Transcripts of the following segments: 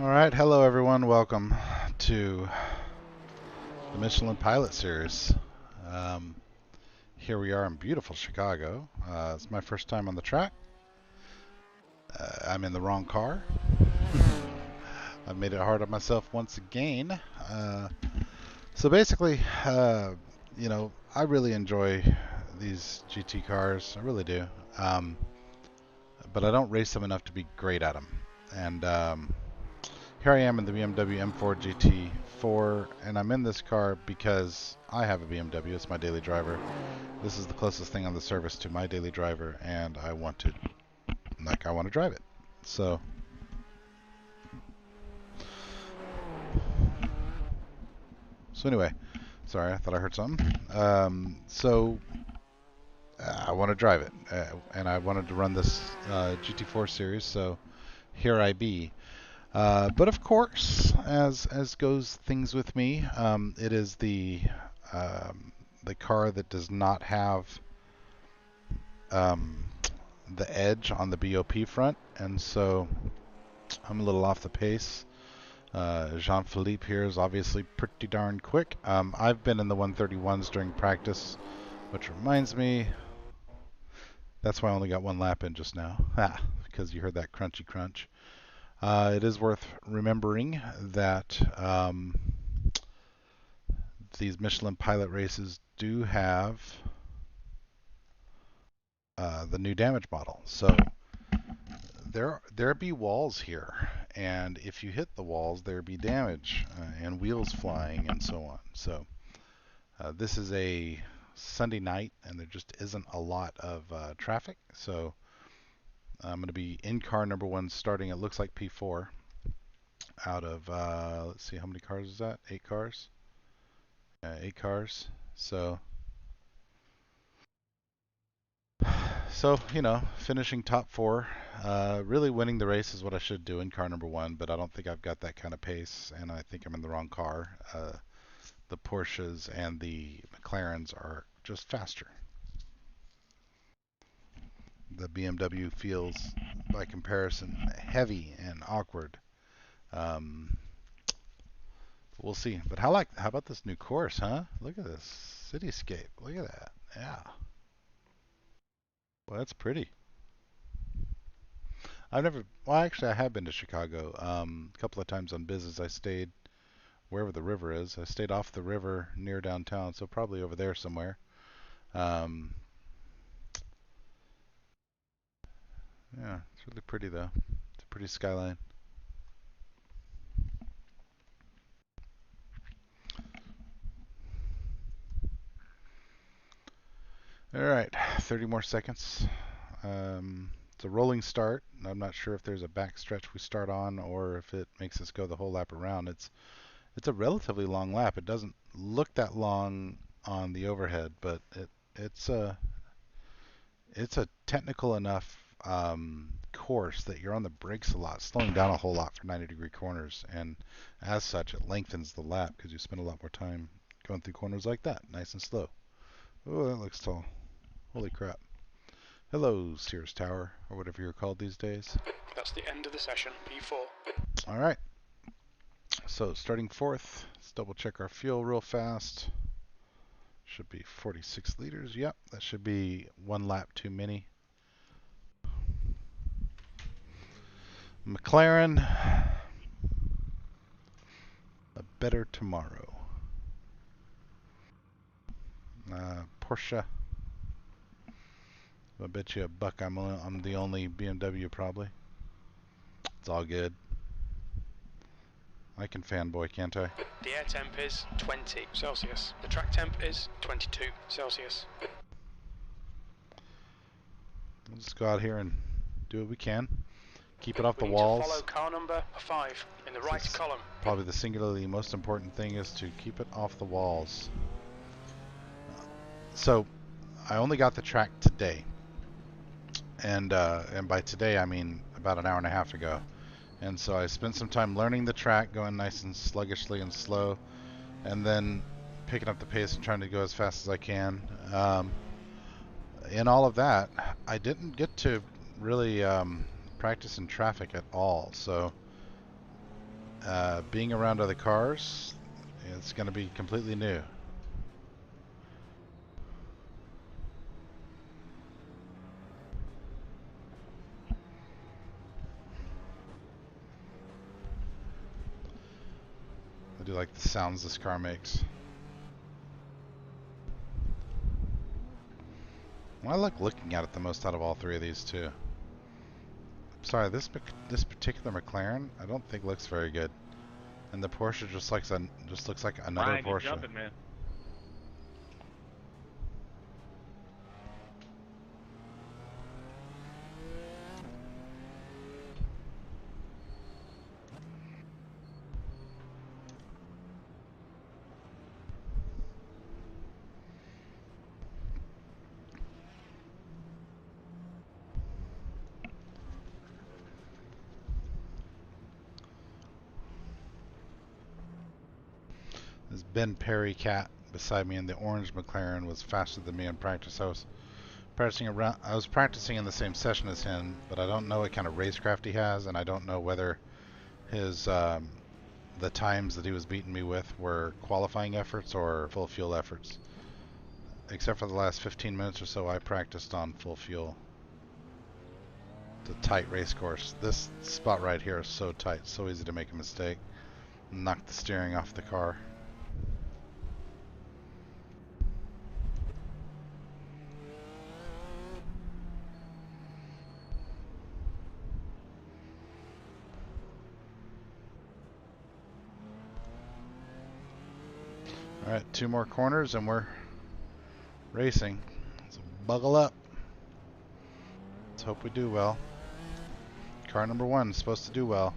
Alright, hello everyone, welcome to the Michelin Pilot Series. Um, Here we are in beautiful Chicago. It's my first time on the track. I'm in the wrong car. I've made it hard on myself once again. So basically, I really enjoy these GT cars. I really do. But I don't race them enough to be great at them. And here I am in the BMW M4 GT4, and I'm in this car because I have a BMW. It's my daily driver. This is the closest thing on the service to my daily driver, and I want to drive it. So anyway, sorry, I thought I heard something. I want to drive it, and I wanted to run this GT4 series. So here I be. But of course, as goes things with me, it is the car that does not have the edge on the BOP front, and so I'm a little off the pace. Jean-Philippe here is obviously pretty darn quick. I've been in the 131s during practice, which reminds me, that's why I only got one lap in just now, because you heard that crunchy crunch. It is worth remembering that these Michelin pilot races do have the new damage model. So there be walls here, and if you hit the walls, there be damage and wheels flying and so on. So this is a Sunday night, and there just isn't a lot of traffic. So I'm going to be in car number one, starting. It looks like P4 out of let's see, how many cars is that? 8 cars. 8 cars. So, finishing top 4, really winning the race is what I should do in car number 1, but I don't think I've got that kind of pace, and I think I'm in the wrong car. The Porsches and the McLarens are just faster. The BMW feels, by comparison, heavy and awkward. Um, we'll see. But how about this new course, huh? Look at this cityscape. Look at that. Yeah. Well, that's pretty. Actually, I have been to Chicago a couple of times on business. I stayed wherever the river is. I stayed off the river near downtown, so probably over there somewhere. Um, yeah, it's really pretty though. It's a pretty skyline. All right, 30 more seconds. It's a rolling start. I'm not sure if there's a back stretch we start on or if it makes us go the whole lap around. It's a relatively long lap. It doesn't look that long on the overhead, but it's a technical enough course that you're on the brakes a lot, slowing down a whole lot for 90-degree corners, and as such, it lengthens the lap because you spend a lot more time going through corners like that, nice and slow. Oh, that looks tall. Holy crap. Hello, Sears Tower, or whatever you're called these days. That's the end of the session, P4. All right. So starting 4th, let's double check our fuel real fast. Should be 46 liters. Yep, that should be 1 lap too many. McLaren, a better tomorrow. Porsche, I bet you $1 I'm the only BMW probably. It's all good. I can fanboy, can't I? The air temp is 20 Celsius. The track temp is 22 Celsius. We'll just go out here and do what we can. Keep it off the We walls. need to follow car number 5 in the right column. Probably the singularly most important thing is to keep it off the walls. So I only got the track today, and by today I mean about an hour and a half ago. And so I spent some time learning the track, going nice and sluggishly and slow, and then picking up the pace and trying to go as fast as I can. In all of that, I didn't get to really practice in traffic at all. So being around other cars, it's going to be completely new. I do like the sounds this car makes. Well, I like looking at it the most out of all three of these too. Sorry, this particular McLaren, I don't think looks very good, and the Porsche just looks like another Ryan, you're Porsche. jumping, man. This Ben Perry cat beside me in the orange McLaren was faster than me in practice. I was practicing in the same session as him, but I don't know what kind of racecraft he has, and I don't know whether his the times that he was beating me with were qualifying efforts or full fuel efforts. Except for the last 15 minutes or so, I practiced on full fuel. It's a tight race course. This spot right here is so tight, so easy to make a mistake. Knock the steering off the car. Alright, 2 more corners and we're racing. So buckle up. Let's hope we do well. Car number 1 is supposed to do well.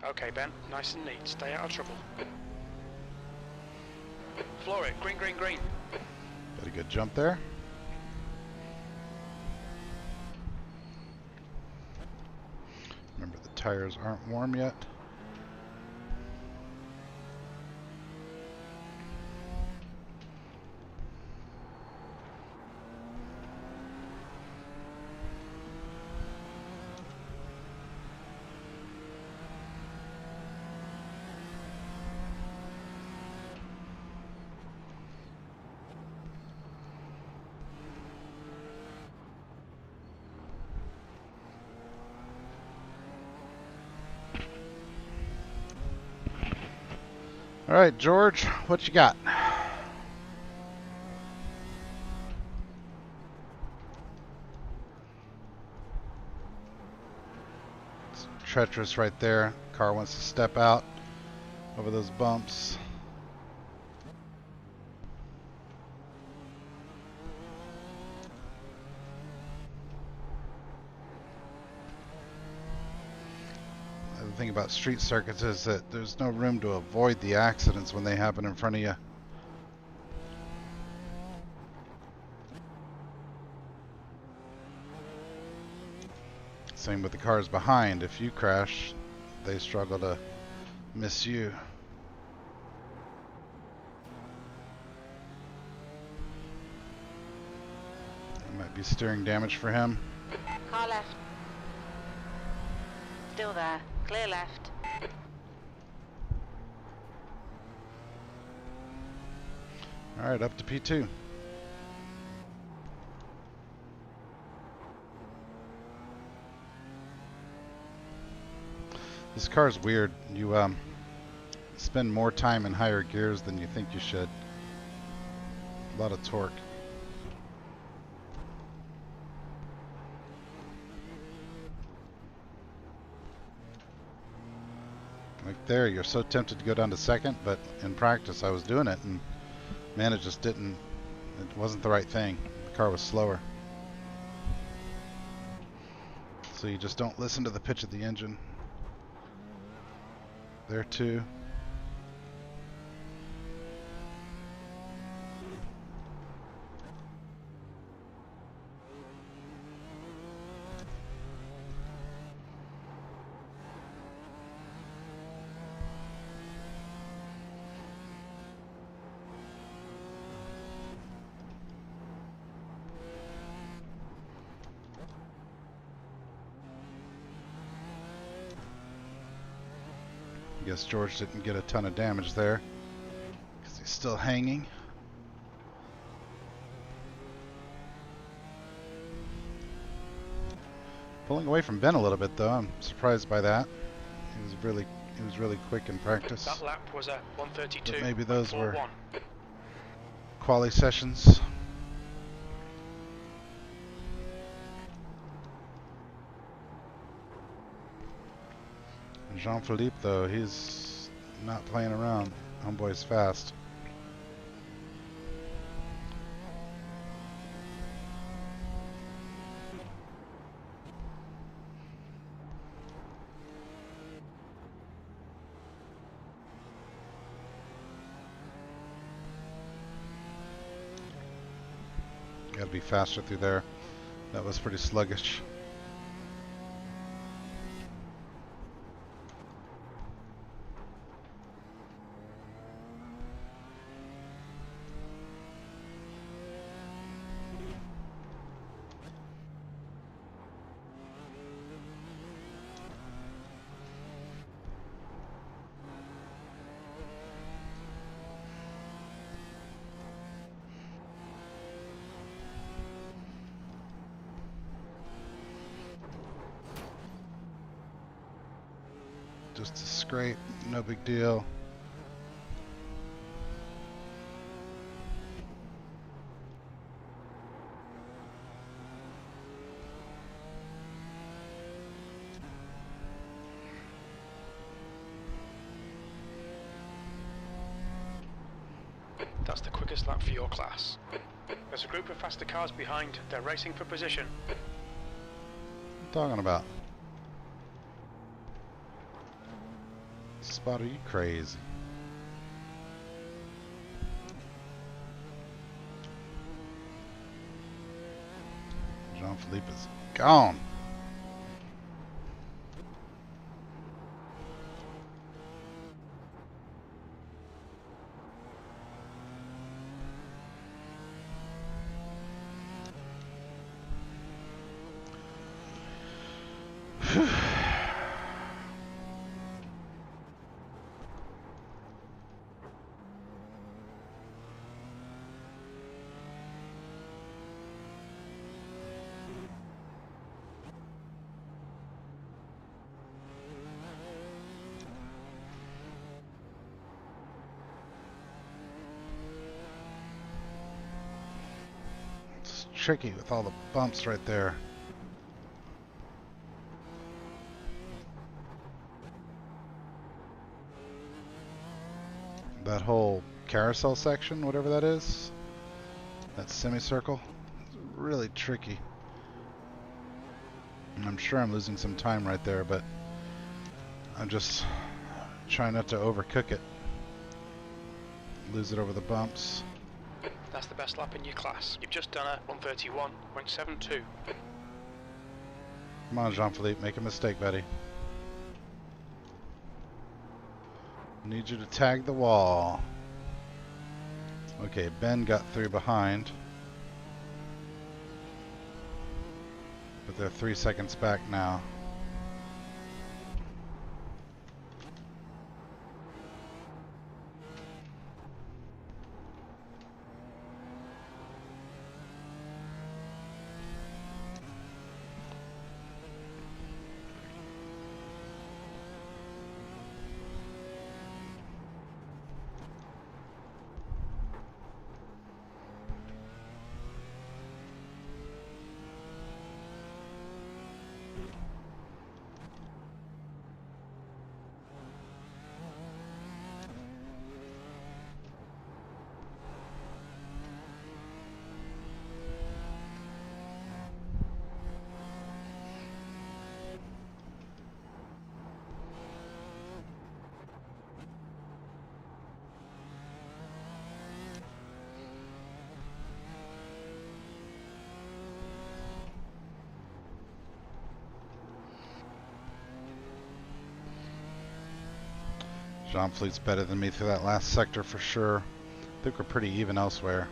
Okay, Ben, nice and neat. Stay out of trouble. Floor it. Green, green, green. Got a good jump there. Remember, the tires aren't warm yet. All right, George, what you got? It's treacherous right there. Car wants to step out over those bumps. The thing about street circuits is that there's no room to avoid the accidents when they happen in front of you. Same with the cars behind. If you crash, they struggle to miss you. There might be steering damage for him. Car left. Still there. Clear left. All right, up to P2. This car is weird. You spend more time in higher gears than you think you should. A lot of torque. Like there, you're so tempted to go down to second, but in practice I was doing it, and man, it just didn't, it wasn't the right thing. The car was slower. So you just don't listen to the pitch of the engine. There too. guess George didn't get a ton of damage there because he's still hanging. Pulling away from Ben a little bit though. I'm surprised by that. He was really quick in practice. That lap was a 132. But maybe those were 41. quali sessions. Jean-Philippe though, he's not playing around. Homeboy's fast. Gotta be faster through there. That was pretty sluggish. Just a scrape, no big deal. That's the quickest lap for your class. There's a group of faster cars behind. They're racing for position. What are you talking about? Spot, are you crazy? Jean-Philippe is gone. It's tricky with all the bumps right there. That whole carousel section, whatever that is, that semicircle, is really tricky. And I'm sure I'm losing some time right there, but I'm just trying not to overcook it. Lose it over the bumps. That's the best lap in your class. You've just done a 131.72. Come on, Jean-Philippe, make a mistake, buddy. Need you to tag the wall. Okay, Ben got through behind. But they're 3 seconds back now. Jean-Philippe's better than me through that last sector for sure. I think we're pretty even elsewhere.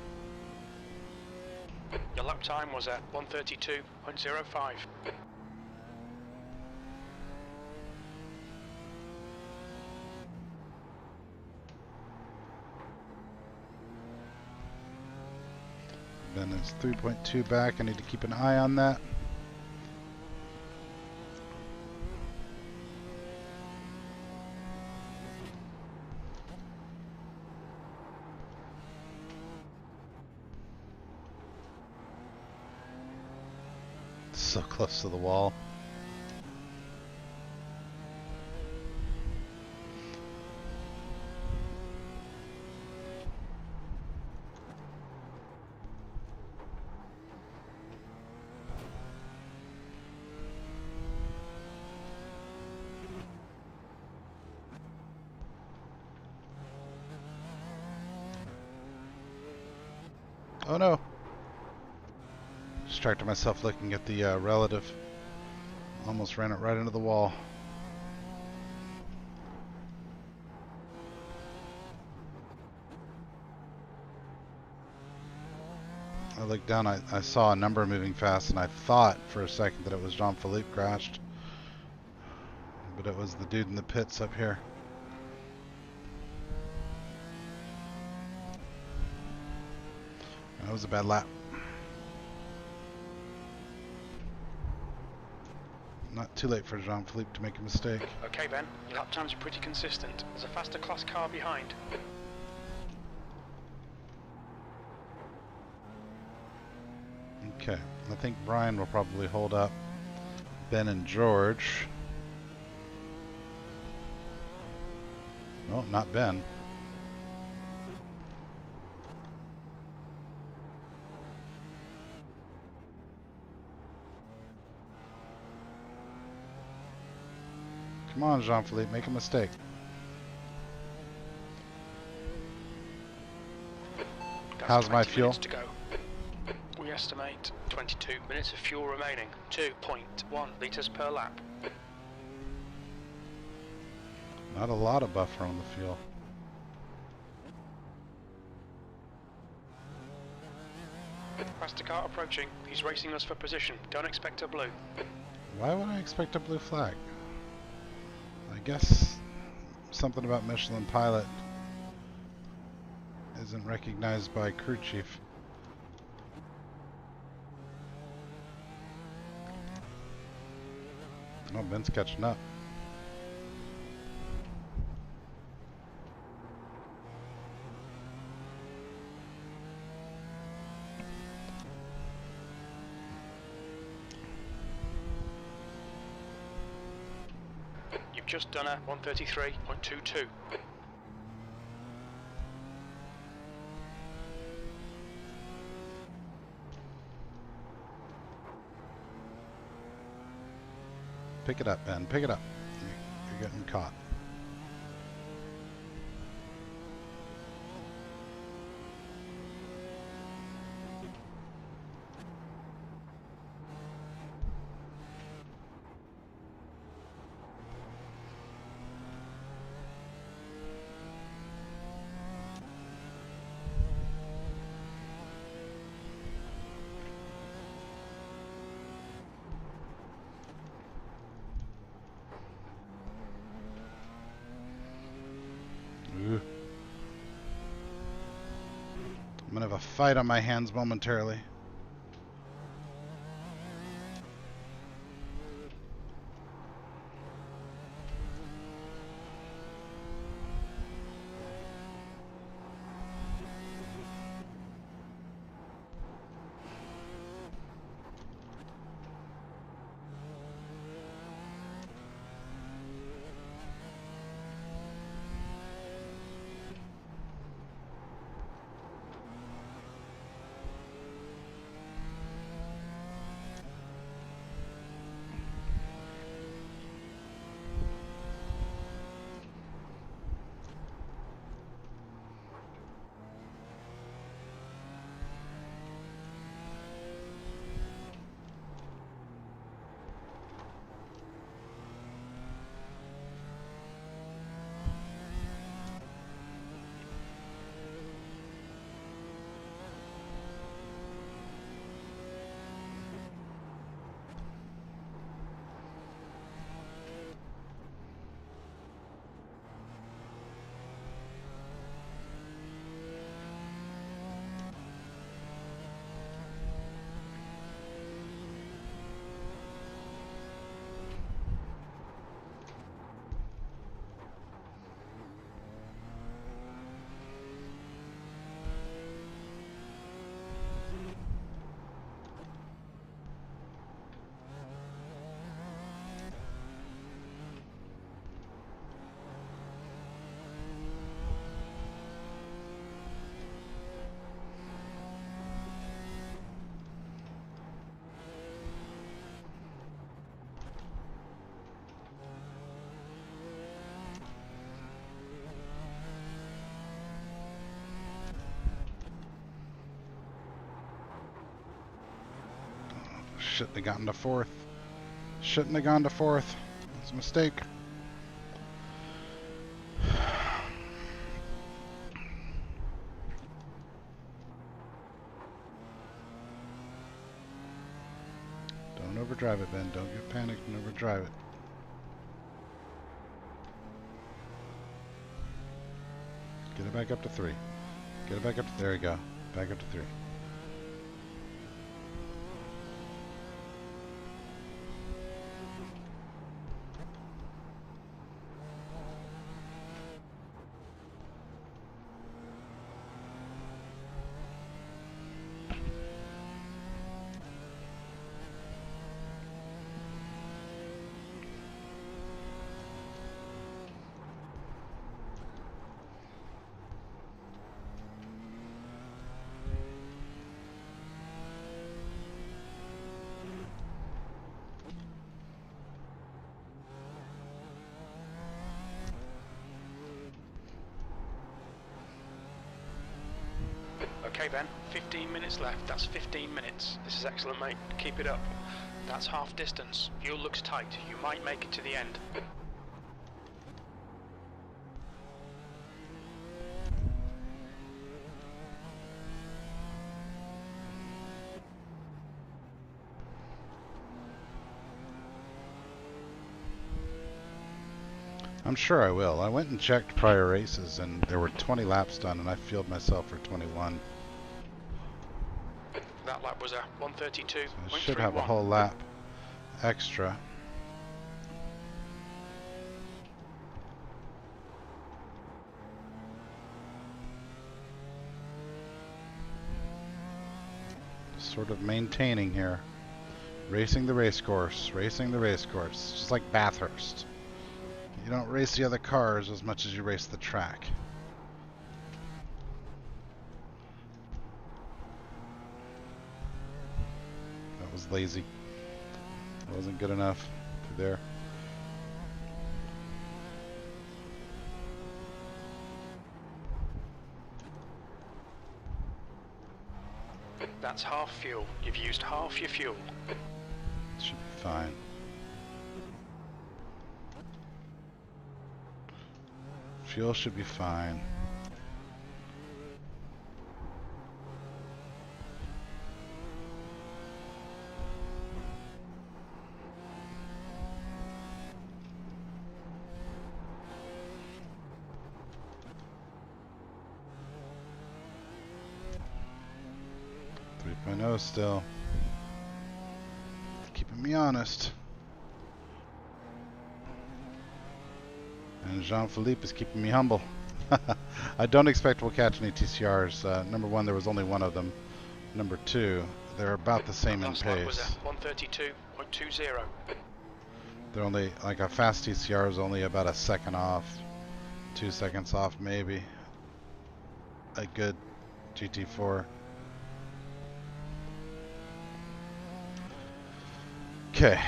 Your lap time was at 132.05. Ben is 3.2 back. I need to keep an eye on that. So close to the wall. Oh no! Distracted myself looking at the relative. Almost ran it right into the wall. I looked down, I saw a number moving fast, and I thought for a second that it was Jean-Philippe crashed. But it was the dude in the pits up here. That was a bad lap. Not too late for Jean-Philippe to make a mistake. Okay, Ben, your lap times are pretty consistent. There's a faster class car behind. Okay, I think Brian will probably hold up Ben and George. No, not Ben. Come on, Jean-Philippe, make a mistake. How's my fuel? To go. We estimate 22 minutes of fuel remaining. 2.1 litres per lap. Not a lot of buffer on the fuel. Faster car approaching. He's racing us for position. Don't expect a blue. Why would I expect a blue flag? I guess something about Michelin pilot isn't recognized by crew chief. Oh, Ben's catching up. You've just done a 133.22. Pick it up, Ben. Pick it up. You're getting caught. Ooh. I'm gonna have a fight on my hands momentarily. shouldn't have gotten to fourth. Shouldn't have gone to fourth. It's a mistake. Don't overdrive it, Ben. Don't get panicked and overdrive it. Get it back up to 3. Get it back up to, there you go. Back up to 3. Okay, Ben, 15 minutes left. That's 15 minutes. This is excellent, mate. Keep it up. That's half distance. Fuel looks tight. You might make it to the end. I'm sure I will. I went and checked prior races, and there were 20 laps done, and I fueled myself for 21. That lap was a 1:32.31. So I should have a whole lap extra. Sort of maintaining here. Racing the race course. Racing the race course. Just like Bathurst. You don't race the other cars as much as you race the track. That was lazy. It wasn't good enough through there. That's half fuel. You've used half your fuel. Should be fine. Fuel should be fine. Still keeping me honest, and Jean-Philippe is keeping me humble. I don't expect we'll catch any TCRs. Number one, there was only one of them. Number two, they're about the same in Last lap was pace. a 1:32.20. They're only, like, a fast TCR is only about a second off, 2 seconds off maybe. A good GT4. Okay.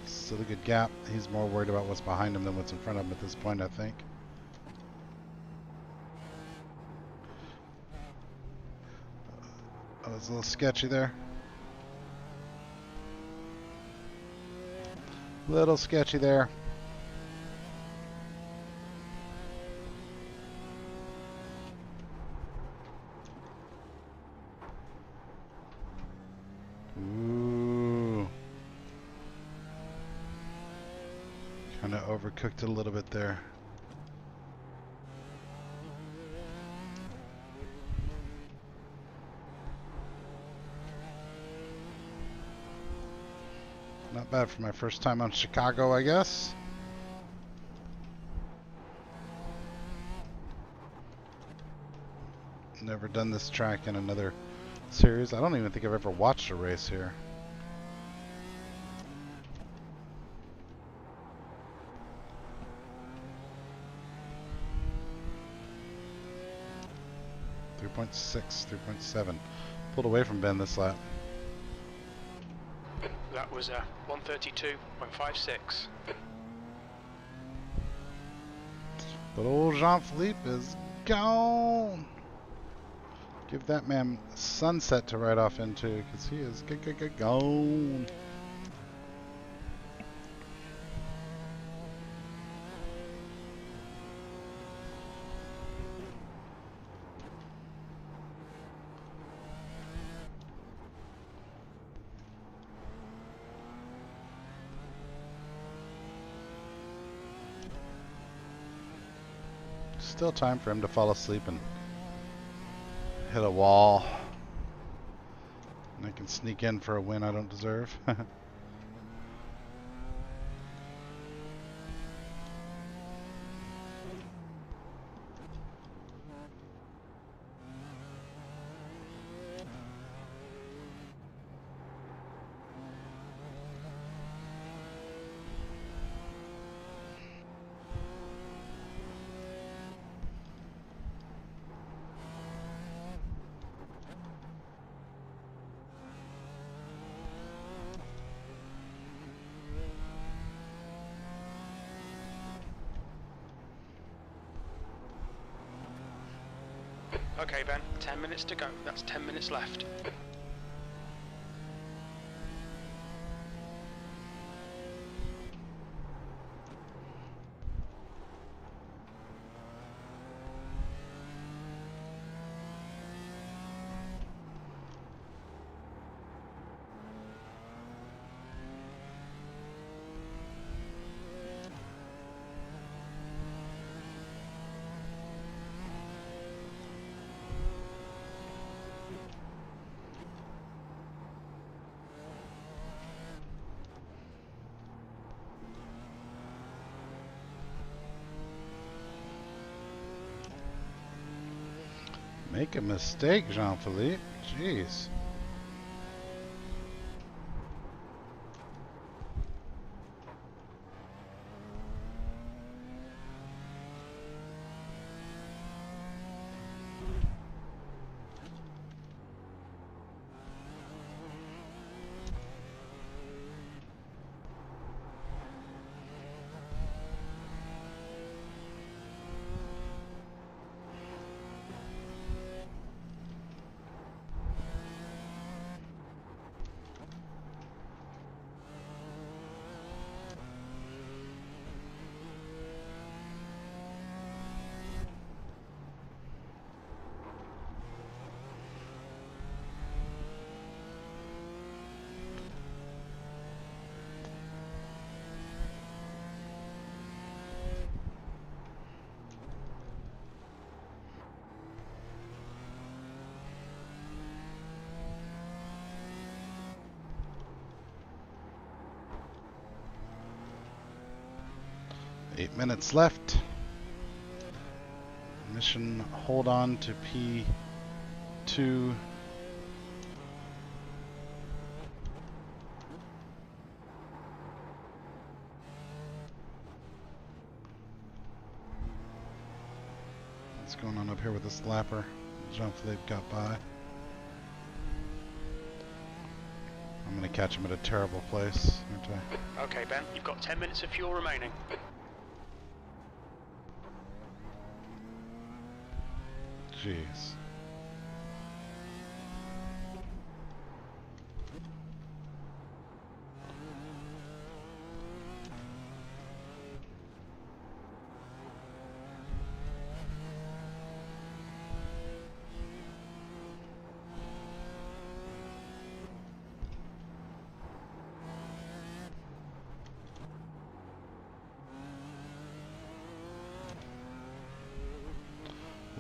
Still a good gap. He's more worried about what's behind him than what's in front of him at this point, I think. Oh, it's a little sketchy there. Little sketchy there. Kind of overcooked it a little bit there. Not bad for my first time on Chicago, I guess. Never done this track in another series. I don't even think I've ever watched a race here. .6, 3.7. Pulled away from Ben this lap. That was a 1:32.56. But old Jean-Philippe is gone. Give that man sunset to ride off into, because he is gone. Still time for him to fall asleep and hit a wall. And I can sneak in for a win I don't deserve. Okay, Ben, 10 minutes to go. That's 10 minutes left. Make a mistake, Jean-Philippe. Jeez. Eight minutes left. Mission hold on to P2. What's going on up here with this lapper? Jean-Philippe got by. I'm gonna catch him at a terrible place, aren't I? Okay, Ben, you've got 10 minutes of fuel remaining. Jeez.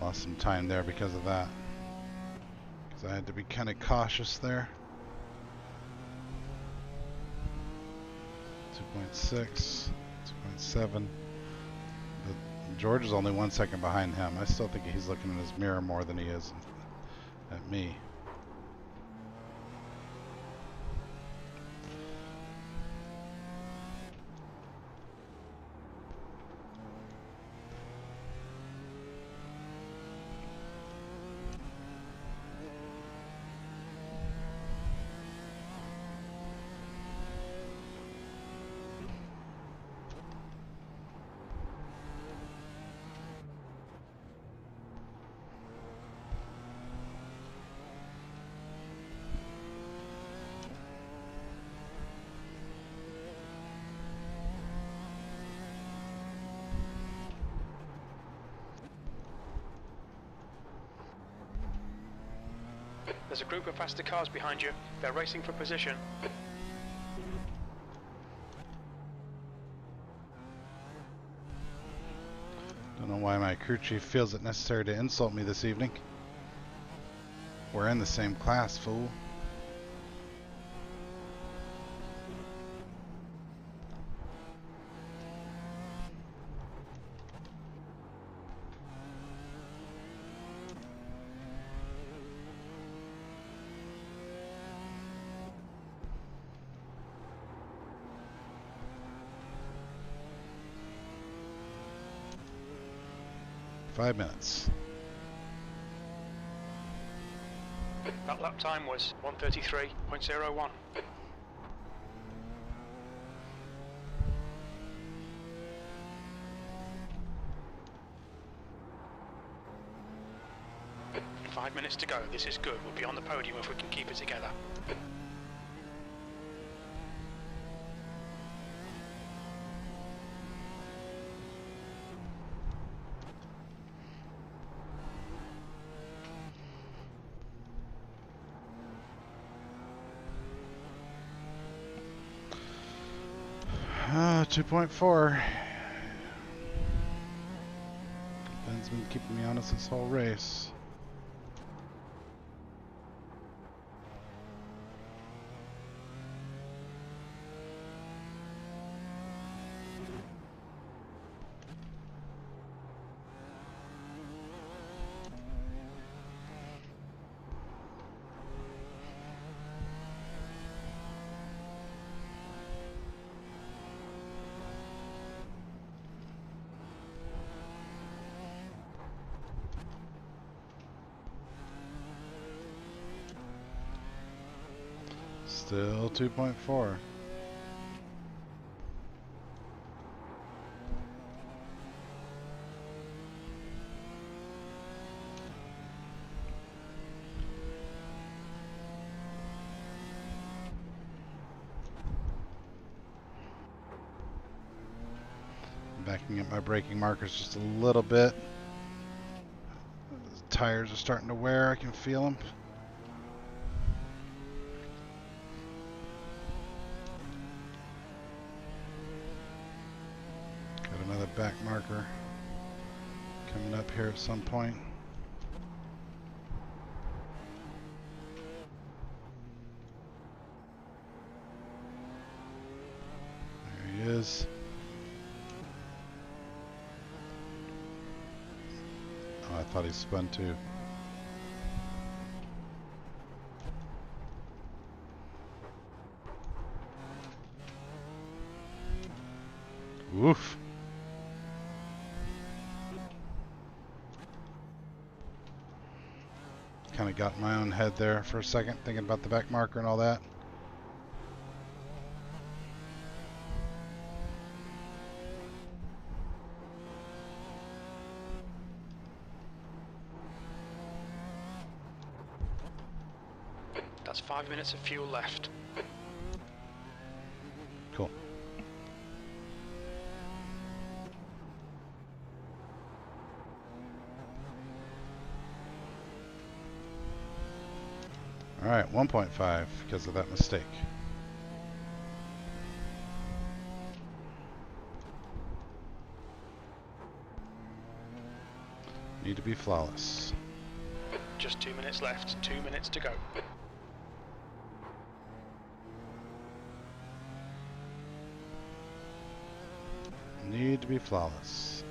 Lost some time there because of that. Because I had to be kind of cautious there. 2.6, 2.7. But George is only 1 second behind him. I still think he's looking in his mirror more than he is at me. There's a group of faster cars behind you. They're racing for position. Don't know why my crew chief feels it necessary to insult me this evening. We're in the same class, fool. Five minutes. That lap time was 1:33.01. Five minutes to go. This is good. We'll be on the podium if we can keep it together. Ah, 2.4. Ben's been keeping me honest this whole race. Still 2.4. Backing up my braking markers just a little bit. The tires are starting to wear, I can feel them. Got another back marker coming up here at some point. There he is. Oh, I thought he spun too. Woof. Kind of got in my own head there for a second, thinking about the back marker and all that. That's 5 minutes of fuel left. Cool. All right, 1.5 because of that mistake. Need to be flawless. Just 2 minutes left. 2 minutes to go. Need to be flawless.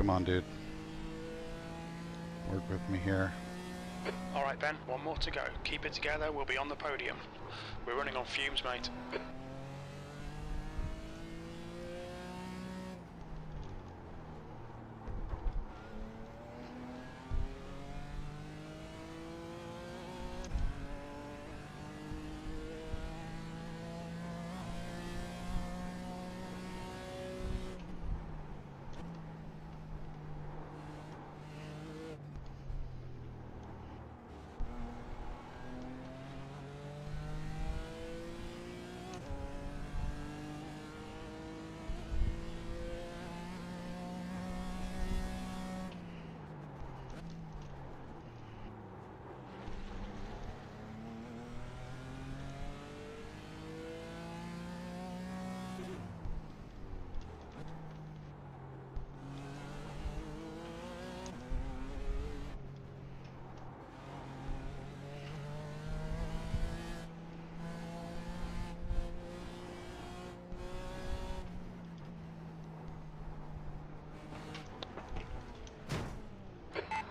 Come on, dude. Work with me here. Alright Ben, one more to go. Keep it together, we'll be on the podium. We're running on fumes, mate.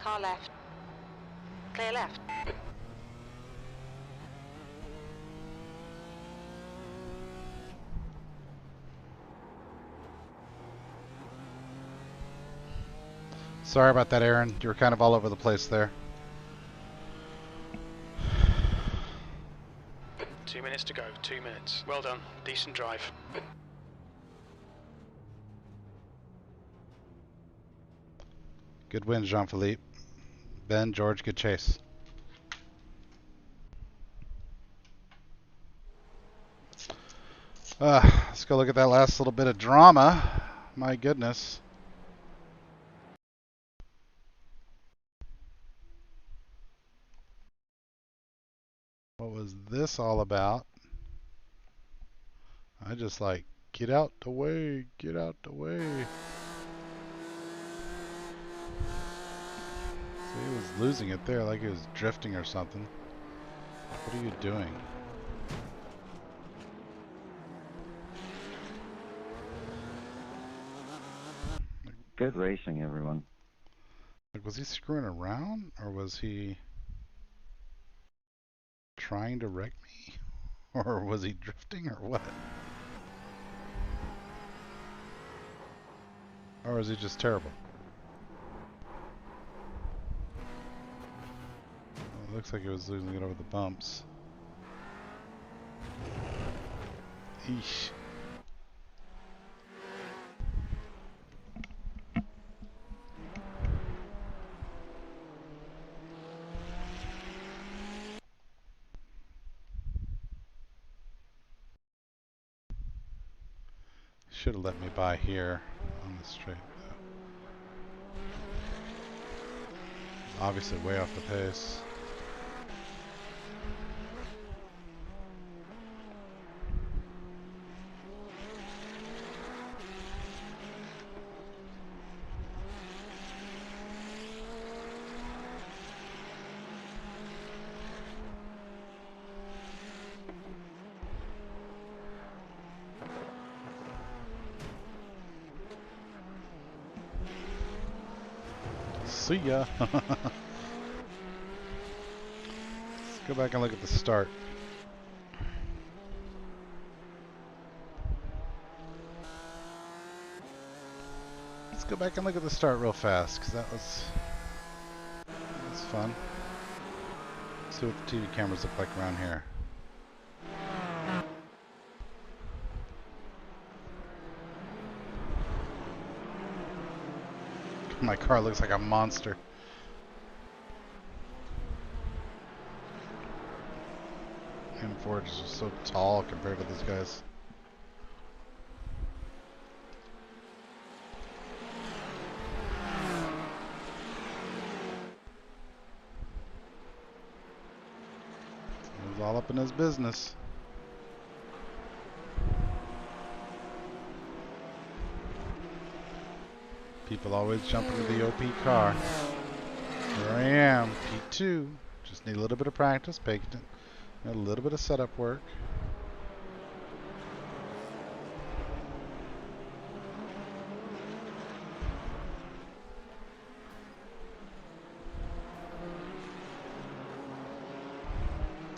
Car left. Clear left. Sorry about that, Aaron. You were kind of all over the place there. 2 minutes to go, 2 minutes. Well done, decent drive. Good win, Jean-Philippe. Ben, George, good chase. Let's go look at that last little bit of drama. My goodness. What was this all about? I just like, get out the way, get out the way. See, he was losing it there, like he was drifting or something. What are you doing? Good racing, everyone. Like, was he screwing around, or was he trying to wreck me? Or was he drifting, or what? Or was he just terrible? Well, it looks like he was losing it over the bumps. Eesh. Should have let me by here on the straight. Obviously way off the pace. See ya. Let's go back and look at the start. Let's go back and look at the start real fast, because that was fun. See what the TV cameras look like around here. My car looks like a monster. And Ford is just so tall compared to these guys. It was all up in his business. People always jump into the OP car. Here I am, P2. Just need a little bit of practice, a little bit of setup work.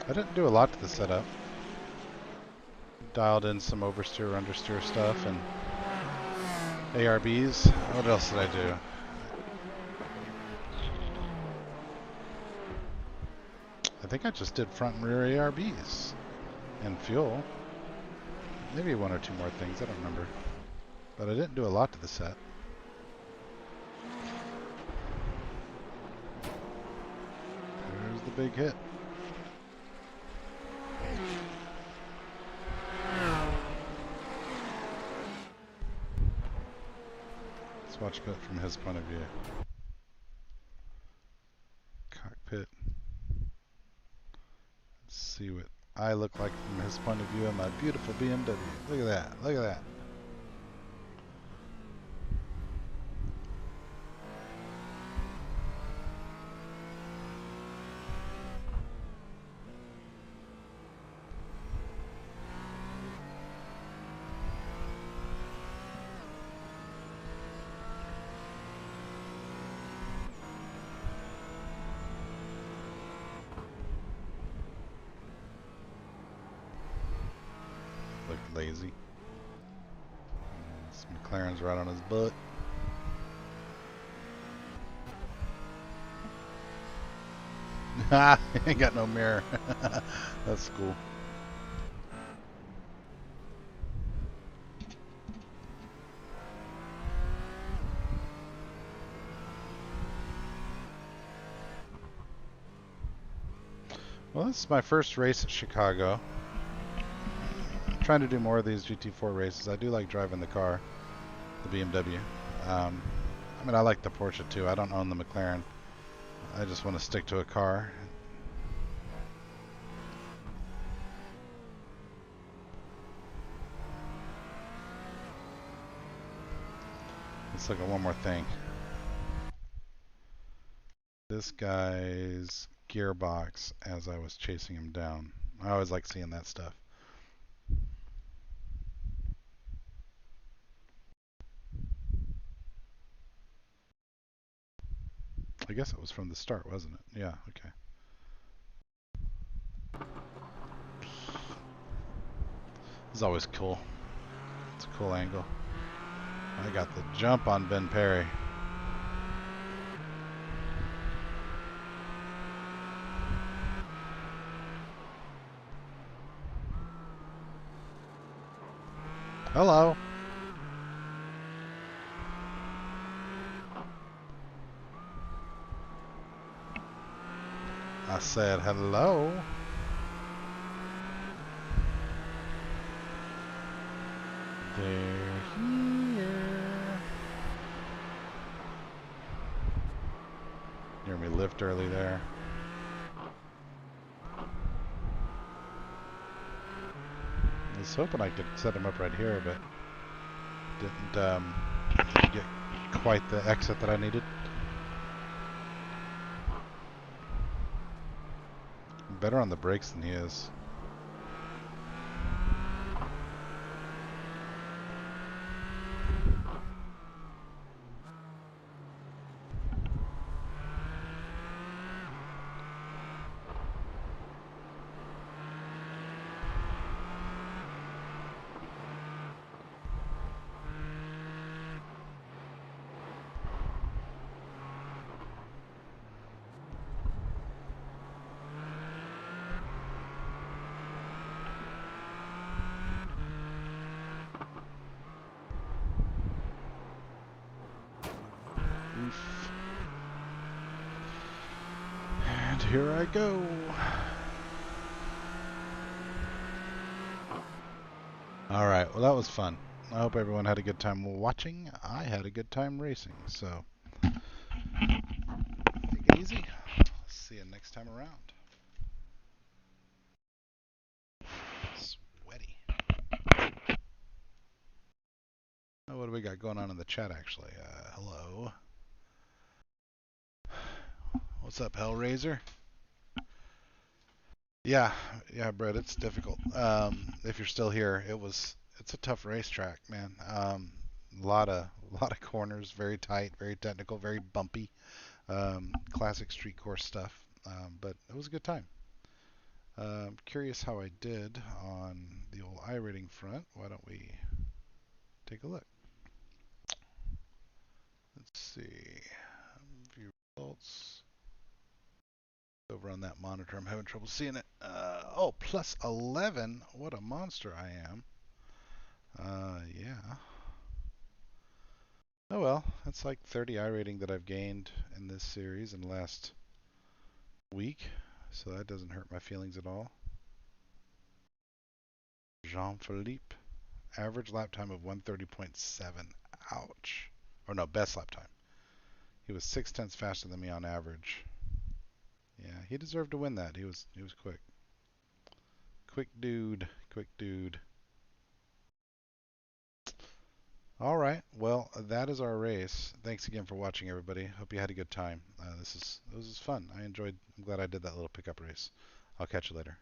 I didn't do a lot to the setup. Dialed in some oversteer, understeer stuff, and ARBs. What else did I do? I think I just did front and rear ARBs and fuel. Maybe one or two more things, I don't remember. But I didn't do a lot to the set. There's the big hit. Let's watch it from his point of view. Cockpit. Let's see what I look like from his point of view in my beautiful BMW. Look at that. Look at that. Looked lazy. This McLaren's right on his butt. He ain't got no mirror. That's cool. Well, this is my first race at Chicago. I'm trying to do more of these GT4 races. I do like driving the car, the BMW. I mean, I like the Porsche too. I don't own the McLaren. I just want to stick to a car. Let's look at one more thing. This guy's gearbox as I was chasing him down. I always like seeing that stuff. I guess it was from the start, wasn't it? Yeah, okay. This is always cool. It's a cool angle. I got the jump on Ben Perry. Hello. I said hello. They're here. You hear me lift early there. I was hoping I could set him up right here, but didn't get quite the exit that I needed. I'm better on the brakes than he is. Oof. And here I go. Alright, well that was fun. I hope everyone had a good time watching. I had a good time racing, so take it easy. See you next time around. Sweaty. Oh, what do we got going on in the chat actually? Hello. What's up, Hellraiser? Yeah, Brett, it's difficult. If you're still here, it's a tough racetrack, man. A lot of corners, very tight, very technical, very bumpy. Classic street course stuff. But it was a good time. Curious how I did on the old iRating front. Why don't we take a look? Let's see. View results. Over on that monitor, I'm having trouble seeing it. Oh, plus 11. What a monster I am. Yeah. Oh well, that's like 30 iRating that I've gained in this series in the last week, so that doesn't hurt my feelings at all. Jean-Philippe, average lap time of 130.7. Ouch. Or no, best lap time. He was 6/10 faster than me on average. Yeah, he deserved to win that. He was quick. Quick dude. Quick dude. All right. Well, that is our race. Thanks again for watching, everybody. Hope you had a good time. This was fun. I'm glad I did that little pickup race. I'll catch you later.